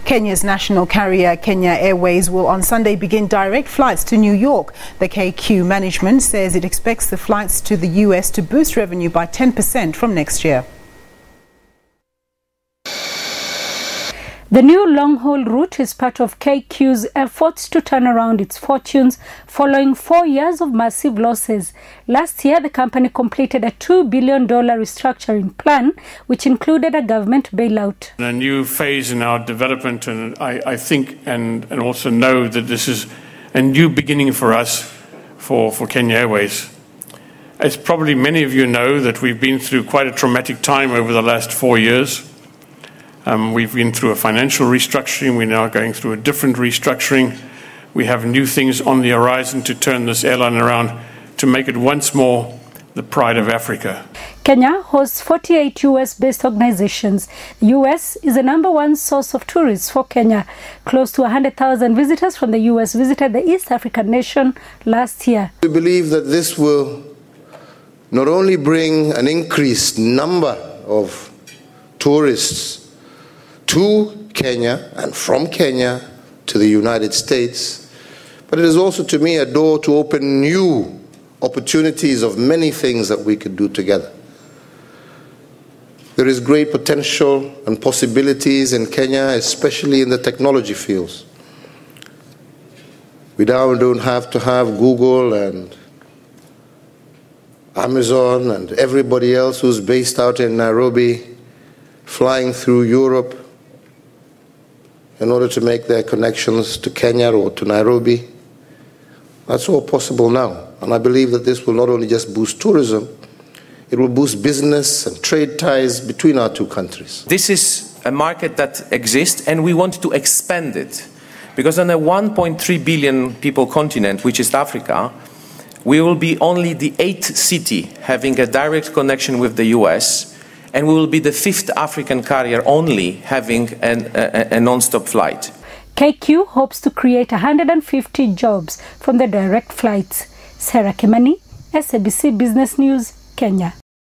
Kenya's national carrier, Kenya Airways, will on Sunday begin direct flights to New York. The KQ management says it expects the flights to the US to boost revenue by 10% from next year. The new long-haul route is part of KQ's efforts to turn around its fortunes following 4 years of massive losses. Last year, the company completed a $2 billion restructuring plan, which included a government bailout. A new phase in our development, and I think and also know that this is a new beginning for us, for Kenya Airways. As probably many of you know, that we've been through quite a traumatic time over the last 4 years. We've been through a financial restructuring. We're now going through a different restructuring. We have new things on the horizon to turn this airline around, to make it once more the pride of Africa. Kenya hosts 48 US-based organizations. The US is the #1 source of tourists for Kenya. Close to 100,000 visitors from the US visited the East African nation last year. We believe that this will not only bring an increased number of tourists to Kenya and from Kenya to the United States, but it is also, to me, a door to open new opportunities of many things that we could do together. There is great potential and possibilities in Kenya, especially in the technology fields. We now don't have to have Google and Amazon and everybody else who's based out in Nairobi flying through Europe in order to make their connections to Kenya or to Nairobi. That's all possible now. And I believe that this will not only just boost tourism, it will boost business and trade ties between our two countries. This is a market that exists, and we want to expand it. Because on a 1.3 billion people continent, which is Africa, we will be only the 8th city having a direct connection with the US, and we will be the 5th African carrier only having a non-stop flight. KQ hopes to create 150 jobs from the direct flights. Sarah Kimani, SABC Business News, Kenya.